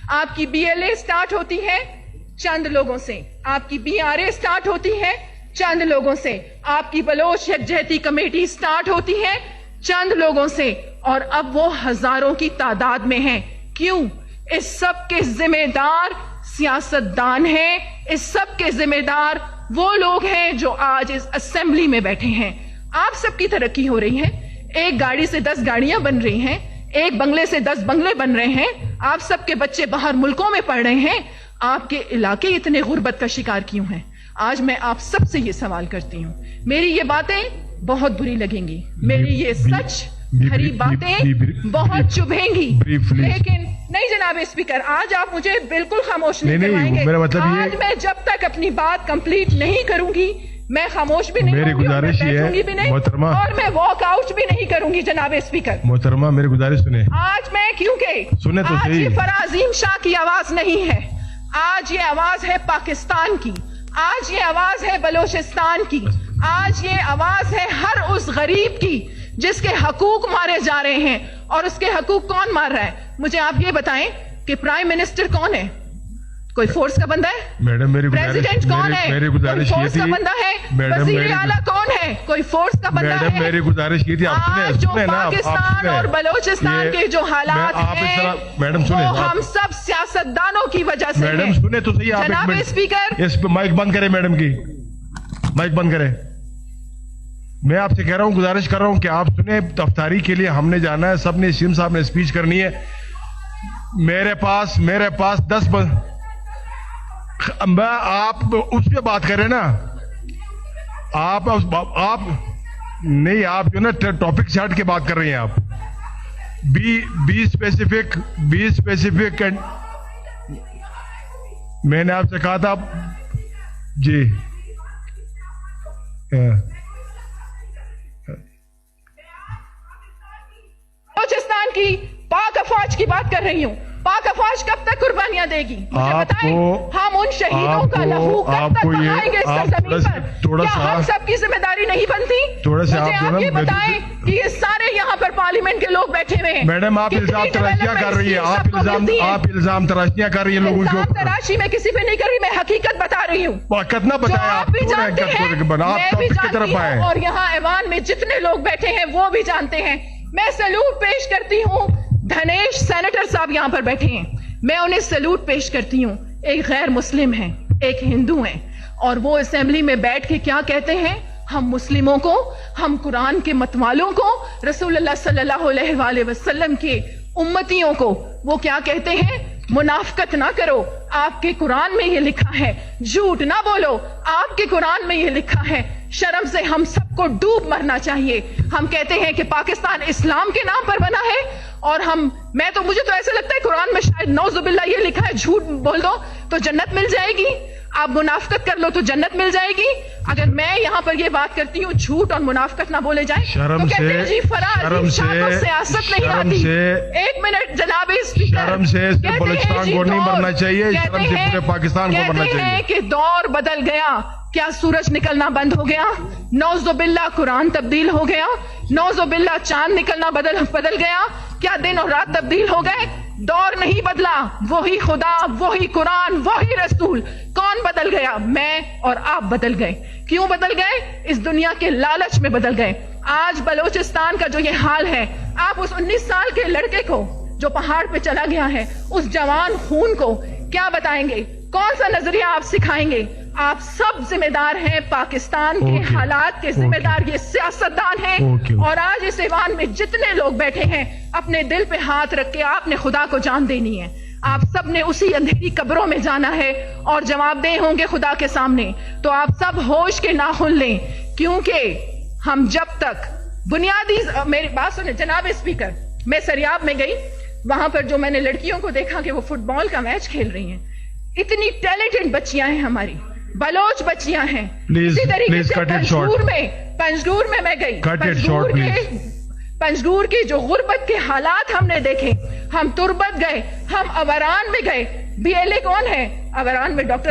آپ کی BLA start ہوتی ہے چند لوگوں سے, آپ کی BRA سٹارٹ ہوتی ہے چند لوگوں سے, آپ کی بلوچ یکجہتی کمیٹی سٹارٹ ہوتی ہے چند لوگوں سے, اور اب وہ ہزاروں کی تعداد میں ہیں. کیوں؟ اس سب کے ذمہ دار سیاستدان ہیں, اس سب کے ذمہ دار وہ لوگ ہیں جو آج اس اسمبلی میں بیٹھے ہیں. آپ سب کی ترقی ہو رہی ہے, ایک گاڑی سے 10 گاڑیاں بن رہی ہیں, ایک بنگلے سے 10 بنگلے بن رہے ہیں, آپ سب کے بچے باہر ملکوں میں پڑھ رہے ہیں. آپ کے علاقے اتنے غربت کا شکار کیوں ہیں؟ آج میں آپ سب سے یہ سوال کرتی ہوں. میری یہ باتیں بہت بری لگیں گی, میری یہ سچ بھری باتیں بہت چبھیں گی, لیکن نہیں جناب اسپیکر, آج آپ مجھے بالکل خاموش نہیں کروائیں گے. آج میں جب تک اپنی بات کمپلیٹ نہیں کروں گی میں خاموش بھی نہیں ہوں گی, اور میں بیٹھوں گی بھی نہیں, اور میں واک آؤٹ بھی نہیں کروں گی. جناب اسپیکر محترمہ میری گزارش سنیں. آج میں, کیونکہ آج یہ فراز شاہ کی آواز نہیں ہے, آج یہ آواز ہے پاکستان کی, آج یہ آواز ہے بلوچستان کی, آج یہ آواز ہے ہر اس غریب کی جس کے حقوق مارے جا رہے ہیں. اور اس کے حقوق کون مار رہا ہے؟ مجھے آپ یہ بتائیں کہ پرائم منسٹر کون ہے؟ کوئی فورس کا بندہ ہے؟ میڈم میری پریزیڈنٹ کون ہے؟ کوئی فورس کا بندہ ہے؟ وزیر اعلیٰ کون ہے؟ کوئی فورس کا بندہ ہے؟ میری گزارش کی تھی آج جو پاکستان اور بلوچستان کے جو حالات ہیں وہ ہم سب سیاستدانوں کی وجہ سے ہیں. میڈم سنیں تو صحیح, آپ جناب اسپیکر اس پہ مائک بند کریں, میڈم کی مائک بند کریں. میں آپ سے کہہ رہا ہوں, گزارش کر رہا ہوں کہ آپ سنیں. افطاری کے لیے ہم نے جانا ہے, سب نے, شیم صاحب نے اسپیچ کرنی ہے. میرے پاس 10 آپ اس پہ بات کریں نا, آپ نہیں, آپ جو نا ٹاپک سے ہٹ کے بات کر رہی ہیں. آپ بی اسپیسیفک میں نے آپ سے کہا تھا جی. بلوچستان کی پاک افواج کی بات کر رہی ہوں. پاک افواج کب تک قربانیاں دے گی؟ مجھے بتائیں, ہم ان شہیدوں کا لہو کب تک بہائیں گے اس سرزمین پر؟ کیا ہم سب کی ذمہ داری نہیں بنتی؟ مجھے آپ یہ بتائیں کہ یہ سارے یہاں پر پارلیمنٹ کے لوگ بیٹھے ہوئے ہیں. میڈم آپ الزام تراشیاں کر رہی ہیں, آپ الزام تراشیاں کر رہی ہیں لوگوں کو. الزام تراشی میں کسی پہ نہیں کر رہی, میں حقیقت بتا رہی ہوں. کتنا بتایا آپ بھی جانتے ہیں, میں بھی جانتی ہوں, اور یہاں ایوان میں جتنے لوگ بیٹھے ہیں وہ بھی جانتے ہیں. میں سلوٹ پیش کرتی ہوں. دھنیش سینیٹر صاحب یہاں پر بیٹھے ہیں, میں انہیں سلوٹ پیش کرتی ہوں. ایک غیر مسلم ہیں, ایک ہندو ہیں, اور وہ اسمبلی میں بیٹھ کے کیا کہتے ہیں؟ ہم مسلموں کو, ہم قرآن کے متوالوں کو, رسول اللہ صلی اللہ علیہ وآلہ وسلم کے امتیوں کو وہ کیا کہتے ہیں؟ منافقت نہ کرو, آپ کے قرآن میں یہ لکھا ہے. جھوٹ نہ بولو, آپ کے قرآن میں یہ لکھا ہے. شرم سے ہم سب کو ڈوب مرنا چاہیے. ہم کہتے ہیں کہ پاکستان اسلام کے نام پر بنا ہے, اور مجھے تو ایسا لگتا ہے قرآن میں شاید نعوذ باللہ یہ لکھا ہے جھوٹ بول دو تو جنت مل جائے گی, آپ منافقت کر لو تو جنت مل جائے گی. اگر میں یہاں پر یہ بات کرتی ہوں جھوٹ اور منافقت نہ بولے جائیں تو کہتے ہیں جی فراز شاہ کو سیاست نہیں آتی. ایک منٹ جناب اسپیکر, شرم سے بلوچستان کو نہیں مرنا چاہیے, شرم سے پورے پاکستان کو مرنا چاہیے. کہتے ہیں کہ دور بدل گیا, کیا سورج نکلنا بند ہو گیا؟ نعوذ باللہ قرآن تبدیل ہو گیا, نعوذ باللہ چاند نکلنا بدل گیا, کیا دن اور رات تبدیل ہو گئے؟ دور نہیں بدلا, وہی خدا, وہی قرآن, وہی رسول. کون بدل گیا؟ میں اور آپ بدل گئے. کیوں بدل گئے؟ اس دنیا کے لالچ میں بدل گئے. آج بلوچستان کا جو یہ حال ہے, آپ اس 19 سال کے لڑکے کو جو پہاڑ پہ چلا گیا ہے, اس جوان خون کو کیا بتائیں گے؟ کون سا نظریہ آپ سکھائیں گے؟ آپ سب ذمہ دار ہیں, پاکستان کے حالات کے ذمہ دار یہ سیاستدان ہیں. اور آج اس ایوان میں جتنے لوگ بیٹھے ہیں, اپنے دل پہ ہاتھ رکھ کے آپ نے خدا کو جان دینی ہے. آپ سب نے اسی اندھیری قبروں میں جانا ہے اور جواب دہ ہوں گے خدا کے سامنے. تو آپ سب ہوش کے ناخن لیں, کیونکہ ہم جب تک بنیادی, میری بات سنیں جناب اسپیکر, میں سریاب میں گئی, وہاں پر جو میں نے لڑکیوں کو دیکھا کہ وہ فٹ بال کا میچ کھیل رہی ہیں. اتنی ٹیلنٹڈ بچیاں ہیں ہماری, بلوچ بچیاں ہیں. اسی طریقے سے پنجگور میں میں گئی, پنجگور کی جو غربت کے حالات ہم نے دیکھے, ہم تربت گئے, ہم اوران میں گئے. BLA کون ہے؟ اوران میں ڈاکٹر